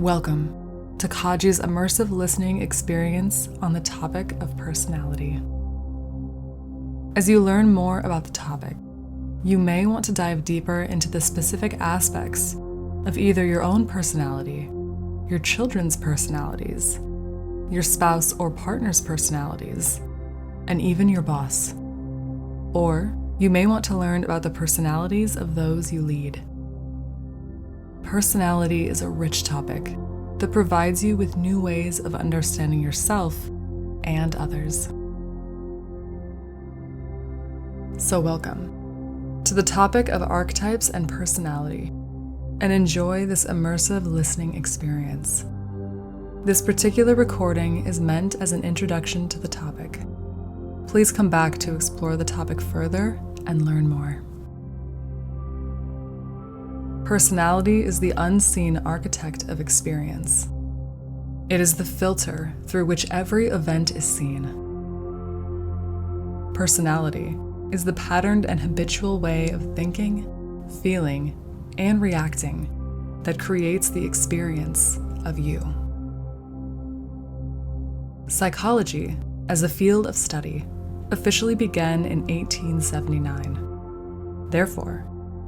Welcome to Kaji's immersive listening experience on the topic of personality. As you learn more about the topic, you may want to dive deeper into the specific aspects of either your own personality, your children's personalities, your spouse or partner's personalities, and even your boss. Or you may want to learn about the personalities of those you lead. Personality is a rich topic that provides you with new ways of understanding yourself and others. So welcome to the topic of archetypes and personality, and enjoy this immersive listening experience. This particular recording is meant as an introduction to the topic. Please come back to explore the topic further and learn more. Personality is the unseen architect of experience. It is the filter through which every event is seen. Personality is the patterned and habitual way of thinking, feeling, and reacting that creates the experience of you. Psychology, as a field of study, officially began in 1879. Therefore,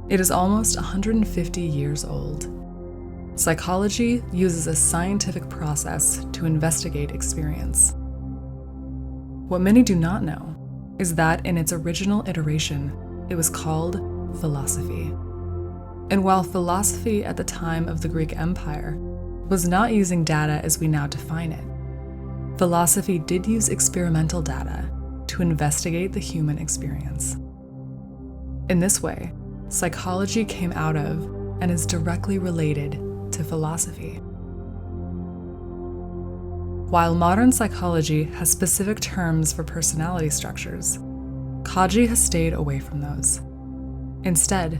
it is almost 150 years old. Psychology uses a scientific process to investigate experience. What many do not know is that in its original iteration, it was called philosophy. And while philosophy at the time of the Greek Empire was not using data as we now define it, philosophy did use experimental data to investigate the human experience. In this way, psychology came out of and is directly related to philosophy. While modern psychology has specific terms for personality structures, Kaji has stayed away from those. Instead,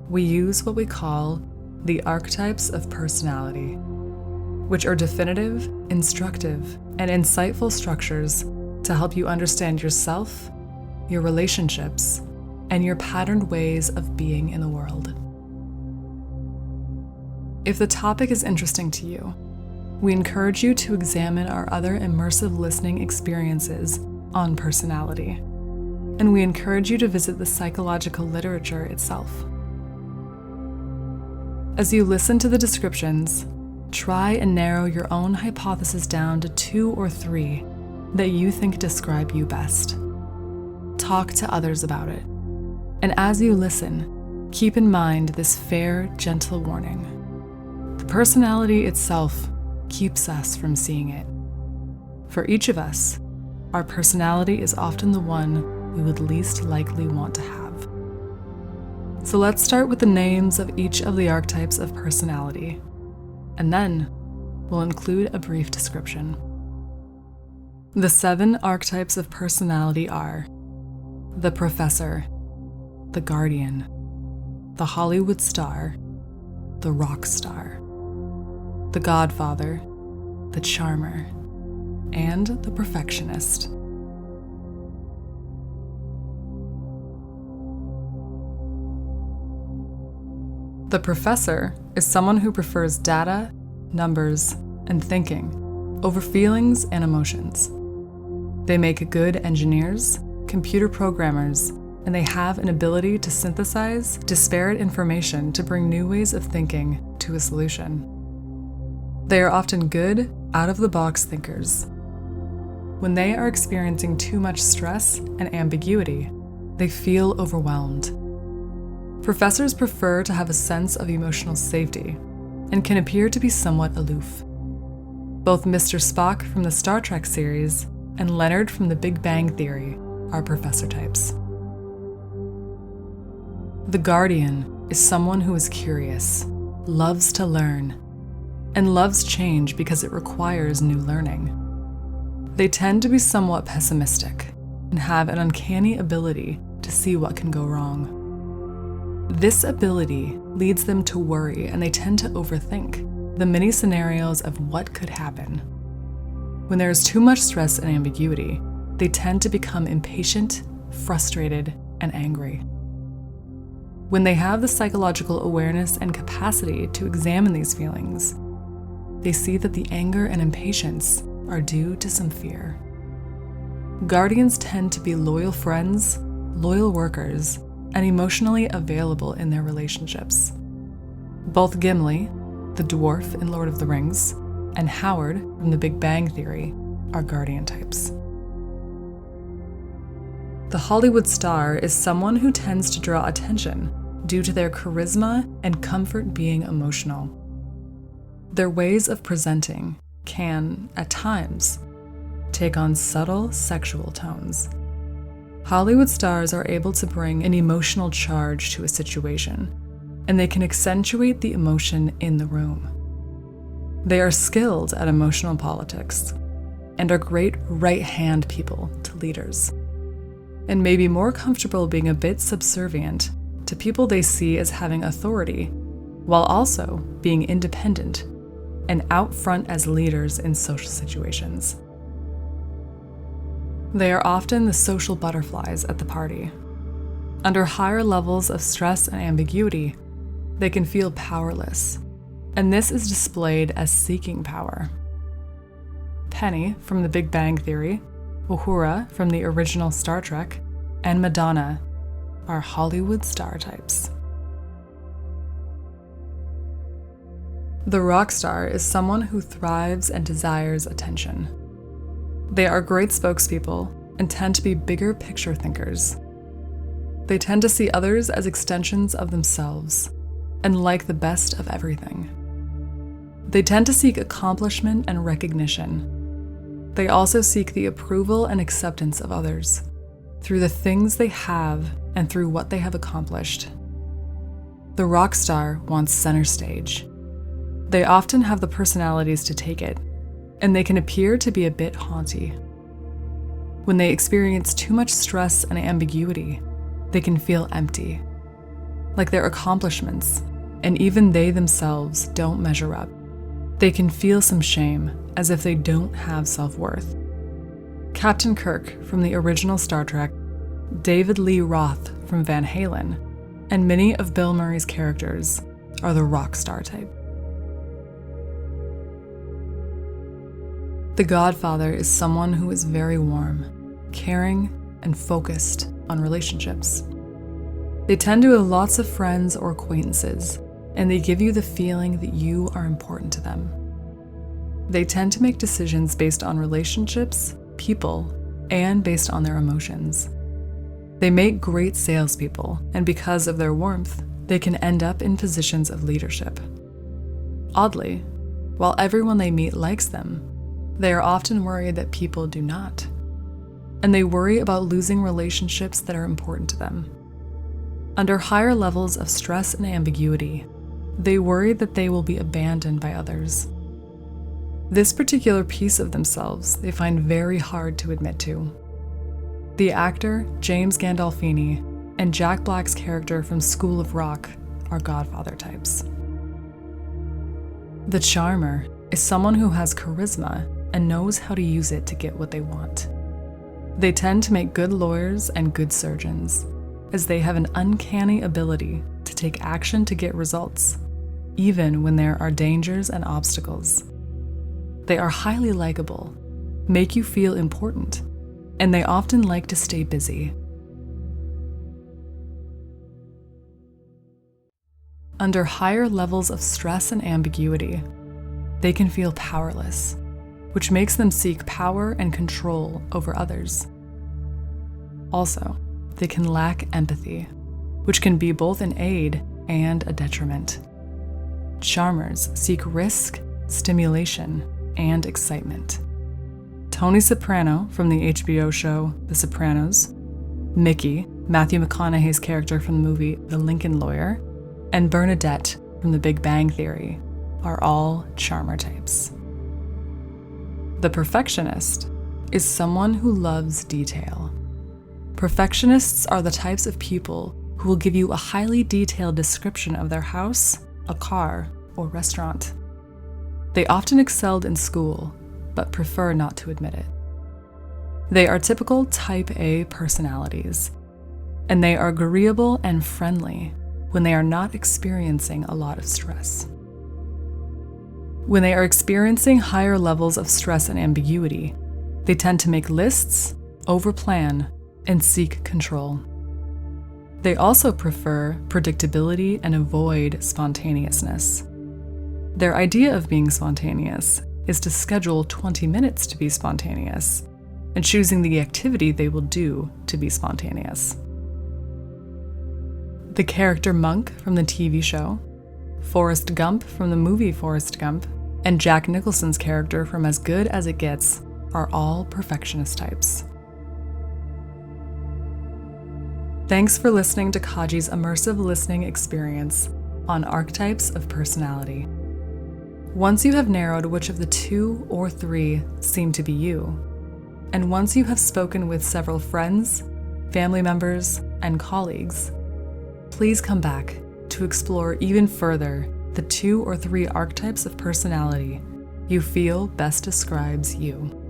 we use what we call the archetypes of personality, which are definitive, instructive, and insightful structures to help you understand yourself, your relationships, and your patterned ways of being in the world. If the topic is interesting to you, we encourage you to examine our other immersive listening experiences on personality, and we encourage you to visit the psychological literature itself. As you listen to the descriptions, try and narrow your own hypothesis down to 2 or 3 that you think describe you best. Talk to others about it. And as you listen, keep in mind this fair, gentle warning. The personality itself keeps us from seeing it. For each of us, our personality is often the one we would least likely want to have. So let's start with the names of each of the archetypes of personality, and then we'll include a brief description. The 7 archetypes of personality are the professor, the guardian, the Hollywood star, the rock star, the godfather, the charmer, and the perfectionist. The professor is someone who prefers data, numbers, and thinking over feelings and emotions. They make good engineers, computer programmers, and they have an ability to synthesize disparate information to bring new ways of thinking to a solution. They are often good, out-of-the-box thinkers. When they are experiencing too much stress and ambiguity, they feel overwhelmed. Professors prefer to have a sense of emotional safety and can appear to be somewhat aloof. Both Mr. Spock from the Star Trek series and Leonard from the Big Bang Theory are professor types. The guardian is someone who is curious, loves to learn, and loves change because it requires new learning. They tend to be somewhat pessimistic and have an uncanny ability to see what can go wrong. This ability leads them to worry, and they tend to overthink the many scenarios of what could happen. When there is too much stress and ambiguity, they tend to become impatient, frustrated, and angry. When they have the psychological awareness and capacity to examine these feelings, they see that the anger and impatience are due to some fear. Guardians tend to be loyal friends, loyal workers, and emotionally available in their relationships. Both Gimli, the dwarf in Lord of the Rings, and Howard from The Big Bang Theory are guardian types. The Hollywood star is someone who tends to draw attention due to their charisma and comfort being emotional. Their ways of presenting can, at times, take on subtle sexual tones. Hollywood stars are able to bring an emotional charge to a situation, and they can accentuate the emotion in the room. They are skilled at emotional politics and are great right-hand people to leaders, and may be more comfortable being a bit subservient to people they see as having authority, while also being independent and out front as leaders in social situations. They are often the social butterflies at the party. Under higher levels of stress and ambiguity, they can feel powerless, and this is displayed as seeking power. Penny from The Big Bang Theory, Uhura from the original Star Trek, and Madonna are Hollywood star types. The rock star is someone who thrives and desires attention. They are great spokespeople and tend to be bigger picture thinkers. They tend to see others as extensions of themselves and like the best of everything. They tend to seek accomplishment and recognition. They also seek the approval and acceptance of others through the things they have and through what they have accomplished. The rock star wants center stage. They often have the personalities to take it, and they can appear to be a bit haughty. When they experience too much stress and ambiguity, they can feel empty, like their accomplishments, and even they themselves don't measure up. They can feel some shame, as if they don't have self-worth. Captain Kirk from the original Star Trek, David Lee Roth from Van Halen, and many of Bill Murray's characters are the rock star type. The Godfather is someone who is very warm, caring, and focused on relationships. They tend to have lots of friends or acquaintances, and they give you the feeling that you are important to them. They tend to make decisions based on relationships, people, and based on their emotions. They make great salespeople, and because of their warmth, they can end up in positions of leadership. Oddly, while everyone they meet likes them, they are often worried that people do not, and they worry about losing relationships that are important to them. Under higher levels of stress and ambiguity, they worry that they will be abandoned by others. This particular piece of themselves they find very hard to admit to. The actor James Gandolfini and Jack Black's character from School of Rock are Godfather types. The charmer is someone who has charisma and knows how to use it to get what they want. They tend to make good lawyers and good surgeons, as they have an uncanny ability to take action to get results, even when there are dangers and obstacles. They are highly likable, make you feel important, and they often like to stay busy. Under higher levels of stress and ambiguity, they can feel powerless, which makes them seek power and control over others. Also, they can lack empathy, which can be both an aid and a detriment. Charmers seek risk, stimulation, and excitement. Tony Soprano from the HBO show The Sopranos, Mickey, Matthew McConaughey's character from the movie The Lincoln Lawyer, and Bernadette from The Big Bang Theory are all charmer types. The perfectionist is someone who loves detail. Perfectionists are the types of people who will give you a highly detailed description of their house, a car, or restaurant. They often excelled in school, but prefer not to admit it. They are typical Type A personalities, and they are agreeable and friendly when they are not experiencing a lot of stress. When they are experiencing higher levels of stress and ambiguity, they tend to make lists, overplan, and seek control. They also prefer predictability and avoid spontaneousness. Their idea of being spontaneous is to schedule 20 minutes to be spontaneous and choosing the activity they will do to be spontaneous. The character Monk from the TV show, Forrest Gump from the movie Forrest Gump, and Jack Nicholson's character from As Good as It Gets are all perfectionist types. Thanks for listening to Kaji's immersive listening experience on Archetypes of Personality. Once you have narrowed which of the 2 or 3 seem to be you, and once you have spoken with several friends, family members, and colleagues, please come back to explore even further the 2 or 3 archetypes of personality you feel best describes you.